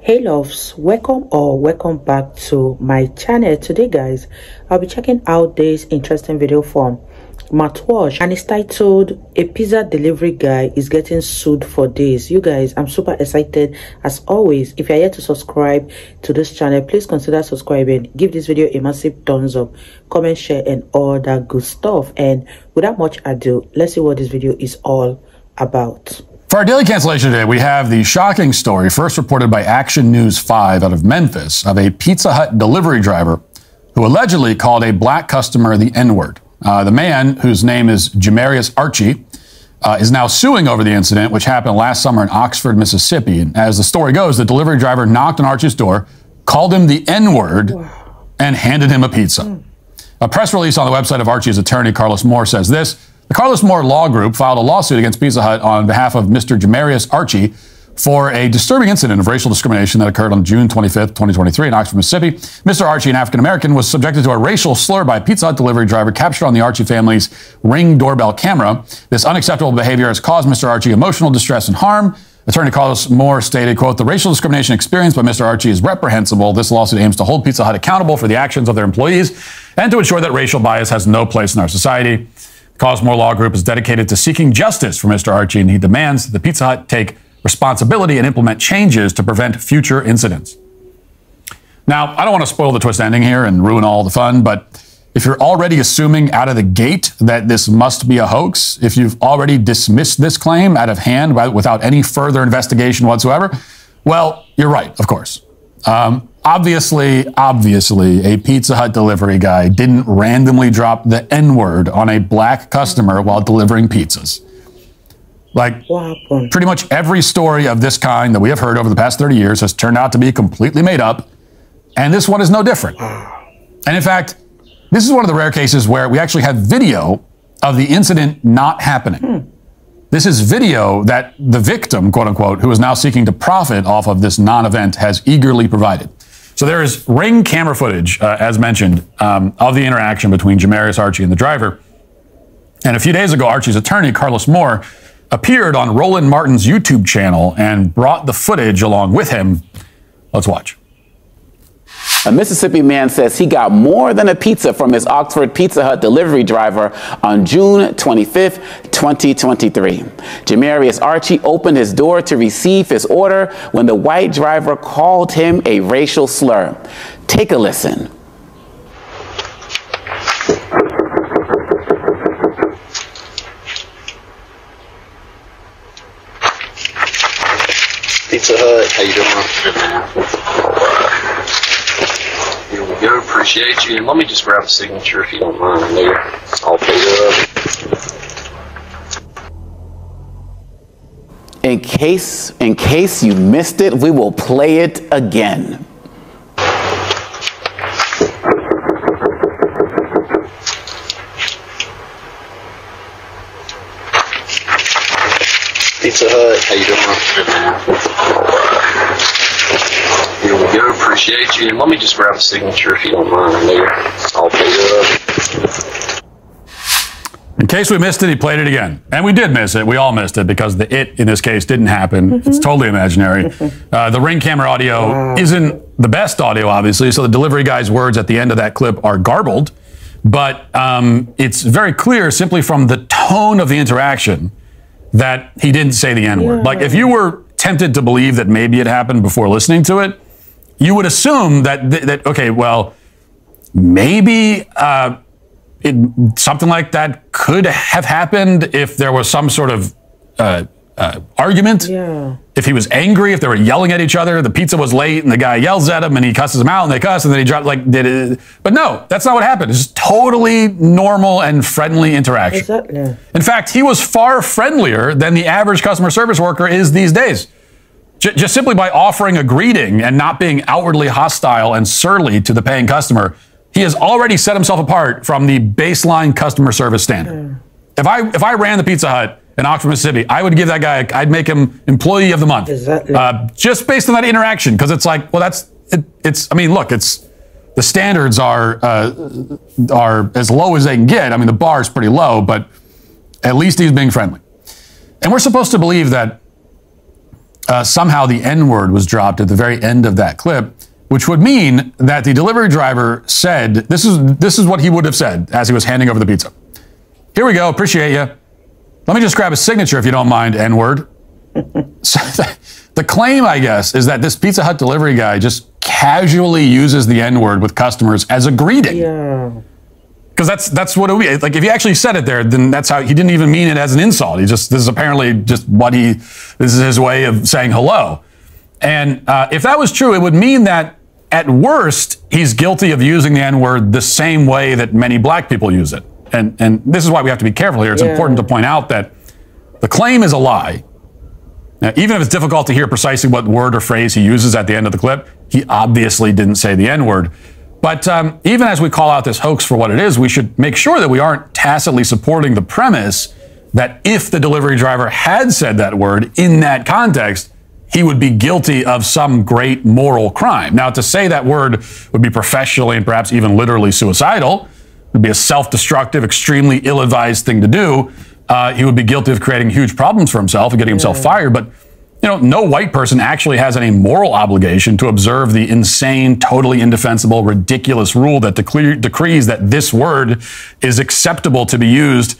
Hey loves, welcome back to my channel. Today guys, I'll be checking out this interesting video from Matwash, and it's titled "A Pizza Delivery Guy is Getting Sued for This." You guys, I'm super excited as always. If you're yet to subscribe to this channel, please consider subscribing. Give this video a massive thumbs up, comment, share, and all that good stuff. And without much ado, let's see what this video is all about. For our daily cancellation today, we have the shocking story, first reported by Action News 5 out of Memphis, of a Pizza Hut delivery driver who allegedly called a black customer the N-word. The man, whose name is Jamarius Archie, is now suing over the incident, which happened last summer in Oxford, Mississippi. And as the story goes, the delivery driver knocked on Archie's door, called him the N-word, and handed him a pizza. A press release on the website of Archie's attorney, Carlos Moore, says this: the Carlos Moore Law Group filed a lawsuit against Pizza Hut on behalf of Mr. Jamarius Archie for a disturbing incident of racial discrimination that occurred on June 25th, 2023 in Oxford, Mississippi. Mr. Archie, an African-American, was subjected to a racial slur by a Pizza Hut delivery driver captured on the Archie family's Ring doorbell camera. This unacceptable behavior has caused Mr. Archie emotional distress and harm. Attorney Carlos Moore stated, quote, "The racial discrimination experienced by Mr. Archie is reprehensible. This lawsuit aims to hold Pizza Hut accountable for the actions of their employees and to ensure that racial bias has no place in our society. The Carlos Moore Law Group is dedicated to seeking justice for Mr. Archie, and he demands that the Pizza Hut take responsibility and implement changes to prevent future incidents." Now, I don't want to spoil the twist ending here and ruin all the fun, but if you're already assuming out of the gate that this must be a hoax, if you've already dismissed this claim out of hand without any further investigation whatsoever, well, you're right, of course. Obviously, a Pizza Hut delivery guy didn't randomly drop the N-word on a black customer while delivering pizzas. Like, pretty much every story of this kind that we have heard over the past 30 years has turned out to be completely made up, and this one is no different. And in fact, this is one of the rare cases where we actually have video of the incident not happening. This is video that the victim, quote unquote, who is now seeking to profit off of this non-event, has eagerly provided. So there is Ring camera footage, as mentioned, of the interaction between Jamarius Archie and the driver. And a few days ago, Archie's attorney, Carlos Moore, appeared on Roland Martin's YouTube channel and brought the footage along with him. Let's watch. A Mississippi man says he got more than a pizza from his Oxford Pizza Hut delivery driver on June 25th, 2023. Jamarius Archie opened his door to receive his order when the white driver called him a racial slur. Take a listen. Pizza Hut, how you doing? Good, man. Here we go, appreciate you. And let me just grab a signature if you don't mind. I know you're all paid up. In case you missed it, we will play it again. Pizza Hut, how you doing? Good, man. Here we go, appreciate you. And let me just grab a signature if you don't mind. I know you're all paid up. In case we missed it, he played it again. And we did miss it. We all missed it because the "it" in this case didn't happen. It's totally imaginary. The Ring camera audio isn't the best audio, obviously, so the delivery guy's words at the end of that clip are garbled. But it's very clear simply from the tone of the interaction that he didn't say the N-word. Like, if you were tempted to believe that maybe it happened before listening to it, you would assume that okay, well, maybe something like that could have happened if there was some sort of argument. If he was angry, if they were yelling at each other, the pizza was late and the guy yells at him and he cusses him out and they cuss and then he dropped, like, did it. But no, that's not what happened. It's just totally normal and friendly interaction. Exactly. In fact, he was far friendlier than the average customer service worker is these days. Just simply by offering a greeting and not being outwardly hostile and surly to the paying customer, he has already set himself apart from the baseline customer service standard. If I ran the Pizza Hut in Oxford, Mississippi, I would give that guy, I'd make him employee of the month. Exactly. Just based on that interaction, because it's like, well, I mean, look, the standards are as low as they can get. I mean, the bar is pretty low, but at least he's being friendly. And we're supposed to believe that somehow the N-word was dropped at the very end of that clip, which would mean that the delivery driver said, this is what he would have said as he was handing over the pizza. Here we go, appreciate you. Let me just grab a signature if you don't mind, N-word. So the claim, I guess, is that this Pizza Hut delivery guy just casually uses the N-word with customers as a greeting. Yeah. Because that's what it would be. Like, if he actually said it there, then that's how he didn't even mean it as an insult. This is apparently just this is his way of saying hello. And if that was true, it would mean that at worst, he's guilty of using the N-word the same way that many black people use it. And this is why we have to be careful here. It's important to point out that the claim is a lie. Now, even if it's difficult to hear precisely what word or phrase he uses at the end of the clip, he obviously didn't say the N-word. But even as we call out this hoax for what it is, we should make sure that we aren't tacitly supporting the premise that if the delivery driver had said that word in that context, he would be guilty of some great moral crime. Now, to say that word would be professionally and perhaps even literally suicidal, would be a self-destructive, extremely ill-advised thing to do. He would be guilty of creating huge problems for himself and getting himself fired. But no white person actually has any moral obligation to observe the insane, totally indefensible, ridiculous rule that decrees that this word is acceptable to be used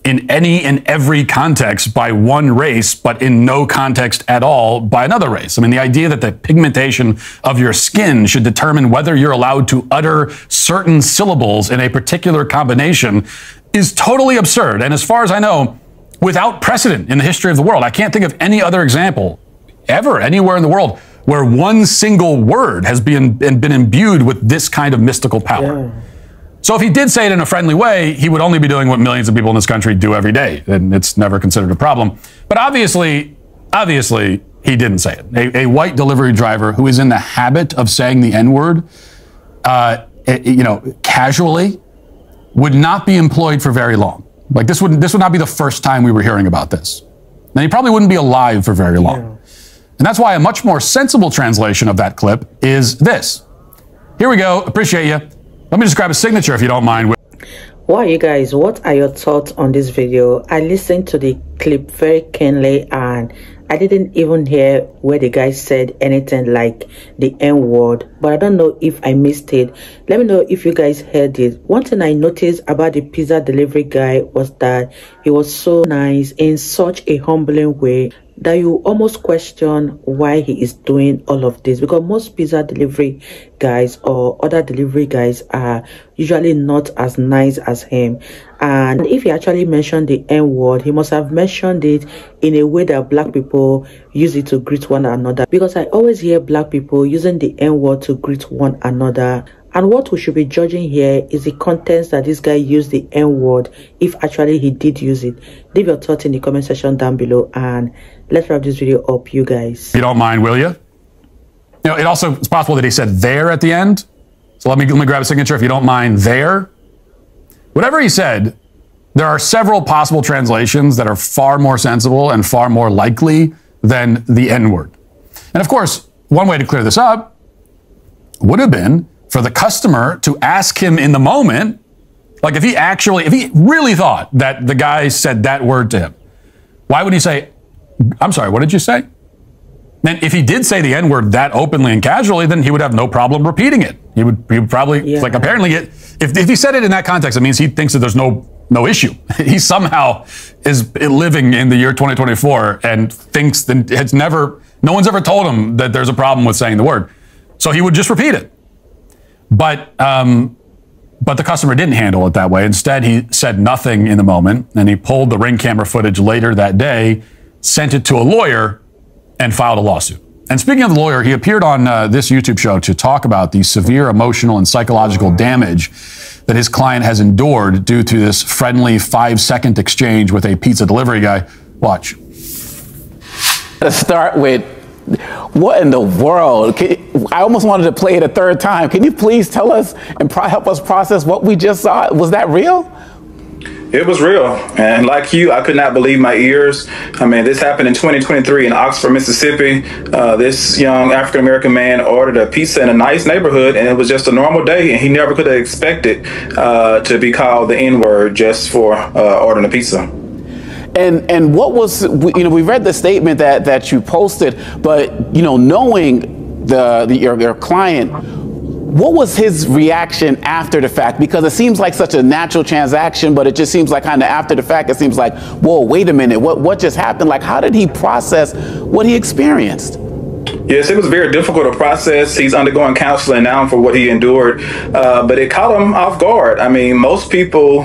in any and every context by one race, but in no context at all by another race. I mean, the idea that the pigmentation of your skin should determine whether you're allowed to utter certain syllables in a particular combination is totally absurd. And as far as I know, without precedent in the history of the world. I can't think of any other example ever anywhere in the world where one single word has been imbued with this kind of mystical power. Yeah. So if he did say it in a friendly way, he would only be doing what millions of people in this country do every day, and it's never considered a problem. But obviously, he didn't say it. A white delivery driver who is in the habit of saying the N-word, casually, would not be employed for very long. Like, this would not be the first time we were hearing about this. And he probably wouldn't be alive for very long. Yeah. And that's why a much more sensible translation of that clip is this. Here we go. Appreciate you. Let me just grab a signature if you don't mind. Wow, you guys, what are your thoughts on this video? I listened to the clip very keenly and I didn't even hear where the guy said anything like the N-word, but I don't know if I missed it. Let me know if you guys heard it. One thing I noticed about the pizza delivery guy was that he was so nice in such a humbling way that you almost question why he is doing all of this, because most pizza delivery guys or other delivery guys are usually not as nice as him. And if he actually mentioned the N-word, he must have mentioned it in a way that black people use it to greet one another, because I always hear black people using the N-word to greet one another. And what we should be judging here is the contents that this guy used the N-word, if actually he did use it. Leave your thoughts in the comment section down below and let's wrap this video up, you guys. If you don't mind, will you? It's possible that he said there at the end. So let me grab a signature if you don't mind, there. Whatever he said, there are several possible translations that are far more sensible and far more likely than the N-word. And of course, one way to clear this up would have been for the customer to ask him in the moment, like if he really thought that the guy said that word to him, why would he say, I'm sorry, what did you say? Then if he did say the N-word that openly and casually, then he would have no problem repeating it. He would probably, like, apparently if he said it in that context, it means he thinks that there's no issue. He somehow is living in the year 2024 and thinks that no one's ever told him that there's a problem with saying the word. So he would just repeat it. But the customer didn't handle it that way. Instead, he said nothing in the moment, and he pulled the Ring camera footage later that day, sent it to a lawyer, and filed a lawsuit. And speaking of the lawyer, he appeared on this YouTube show to talk about the severe emotional and psychological damage that his client has endured due to this friendly 5-second exchange with a pizza delivery guy. Watch. Let's start with, what in the world? I almost wanted to play it a third time. Can you please tell us and help us process what we just saw? Was that real? It was real. And like you, I could not believe my ears. I mean, this happened in 2023 in Oxford, Mississippi. This young African-American man ordered a pizza in a nice neighborhood, and it was just a normal day, and he never could have expected to be called the N-word just for ordering a pizza. And what was, we read the statement that you posted, but, knowing your client, what was his reaction after the fact? Because it seems like such a natural transaction, but it just seems like kind of after the fact, it seems like, whoa, wait a minute, what just happened? Like, how did he process what he experienced? Yes, it was very difficult to process. He's undergoing counseling now for what he endured, but it caught him off guard. I mean, most people,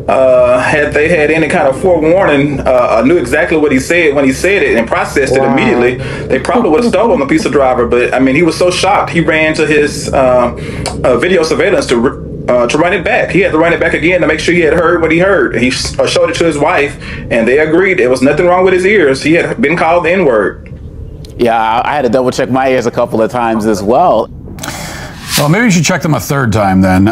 had they had any kind of forewarning, knew exactly what he said when he said it and processed it immediately. They probably would have stolen the pizza driver, but I mean, he was so shocked. He ran to his video surveillance to run it back. He had to run it back again to make sure he had heard what he heard. He showed it to his wife, and they agreed there was nothing wrong with his ears. He had been called the N-word. Yeah, I had to double check my ears a couple of times as well. Well, maybe you should check them a third time then.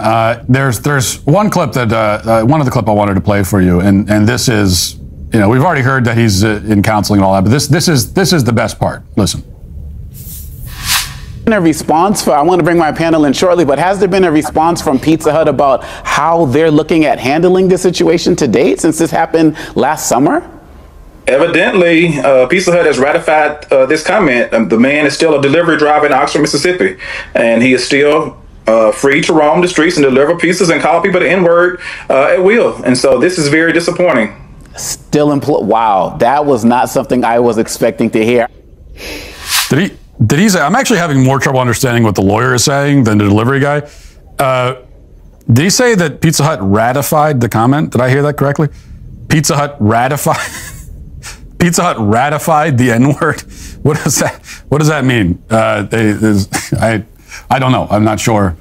There's one clip that, one of the clip I wanted to play for you, and this is, we've already heard that he's in counseling and all that, but this is the best part. Listen. A response I want to bring my panel in shortly, but has there been a response from Pizza Hut about how they're looking at handling this situation to date since this happened last summer? Evidently, Pizza Hut has ratified this comment. The man is still a delivery driver in Oxford, Mississippi, and he is still free to roam the streets and deliver pizzas and call people the N-word at will. And so this is very disappointing. Still wow, that was not something I was expecting to hear. Did he say, I'm actually having more trouble understanding what the lawyer is saying than the delivery guy. Did he say that Pizza Hut ratified the comment? Did I hear that correctly? Pizza Hut ratified? Pizza Hut ratified the N-word? What does that mean? I don't know. I'm not sure.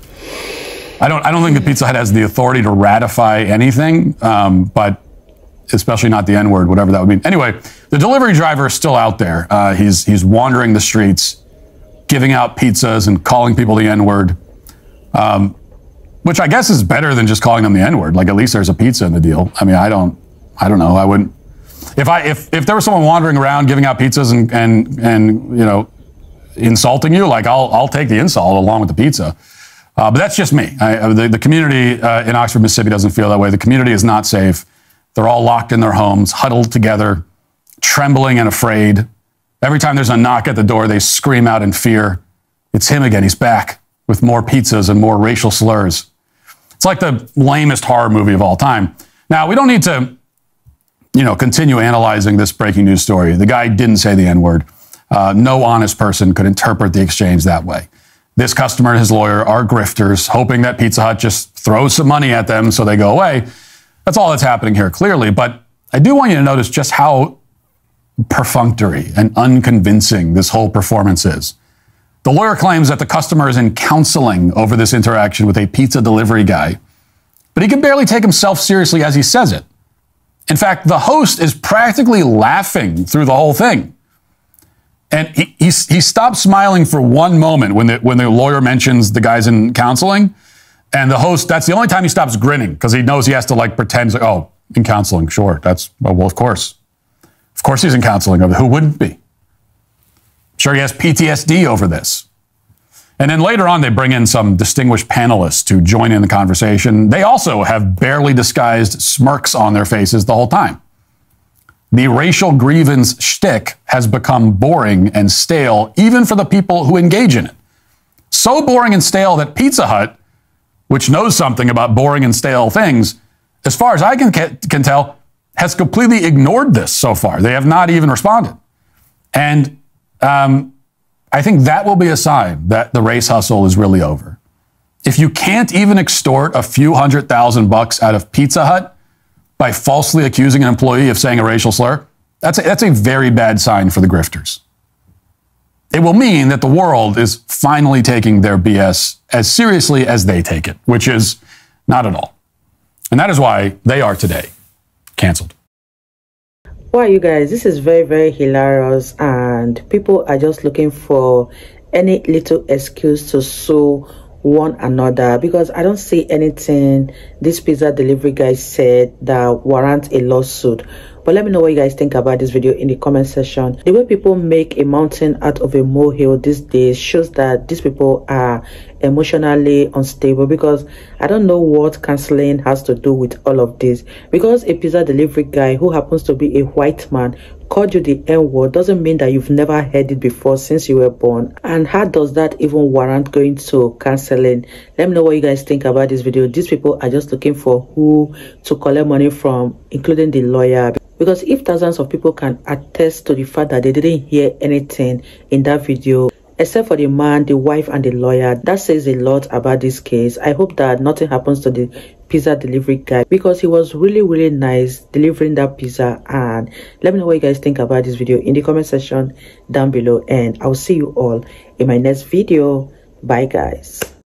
I don't think the Pizza Hut has the authority to ratify anything, but especially not the N-word, whatever that would mean. Anyway, the delivery driver is still out there. He's wandering the streets, giving out pizzas and calling people the N-word, which I guess is better than just calling them the N-word. Like, at least there's a pizza in the deal. I mean, I don't know. I wouldn't. If there was someone wandering around giving out pizzas and insulting you, like, I'll take the insult along with the pizza. But that's just me. The community in Oxford, Mississippi doesn't feel that way. The community is not safe. They're all locked in their homes, huddled together, trembling and afraid. Every time there's a knock at the door, they scream out in fear. It's him again. He's back with more pizzas and more racial slurs. It's like the lamest horror movie of all time. Now, we don't need to continue analyzing this breaking news story. The guy didn't say the N-word. No honest person could interpret the exchange that way. This customer and his lawyer are grifters, hoping that Pizza Hut just throws some money at them so they go away. That's all that's happening here, clearly. But I do want you to notice just how perfunctory and unconvincing this whole performance is. The lawyer claims that the customer is in counseling over this interaction with a pizza delivery guy, but he can barely take himself seriously as he says it. In fact, the host is practically laughing through the whole thing. And he stops smiling for one moment when the lawyer mentions the guy's in counseling. And the host, that's the only time he stops grinning, because he knows he has to pretend, like, oh, in counseling, sure. Well, of course. Of course he's in counseling. Who wouldn't be? Sure, he has PTSD over this. And then later on, they bring in some distinguished panelists to join in the conversation. They also have barely disguised smirks on their faces the whole time. The racial grievance shtick has become boring and stale, even for the people who engage in it. So boring and stale that Pizza Hut, which knows something about boring and stale things, as far as I can tell, has completely ignored this so far. They have not even responded. And I think that will be a sign that the race hustle is really over. If you can't even extort a few $100,000 out of Pizza Hut by falsely accusing an employee of saying a racial slur, that's a very bad sign for the grifters. It will mean that the world is finally taking their BS as seriously as they take it, which is not at all. And that is why they are today canceled. Wow, you guys, this is very, very hilarious, and people are just looking for any little excuse to sue one another, because I don't see anything this pizza delivery guy said that warrants a lawsuit. But let me know what you guys think about this video in the comment section. The way people make a mountain out of a molehill these days shows that these people are emotionally unstable, because I don't know what counseling has to do with all of this. Because a pizza delivery guy who happens to be a white man called you the N-word doesn't mean that you've never heard it before since you were born. And how does that even warrant going to counseling? Let me know what you guys think about this video. These people are just looking for who to collect money from, including the lawyer. Because if thousands of people can attest to the fact that they didn't hear anything in that video, except for the man, the wife, and the lawyer, that says a lot about this case. I hope that nothing happens to the pizza delivery guy, because he was really nice delivering that pizza. And let me know what you guys think about this video in the comment section down below, and I'll see you all in my next video. Bye guys.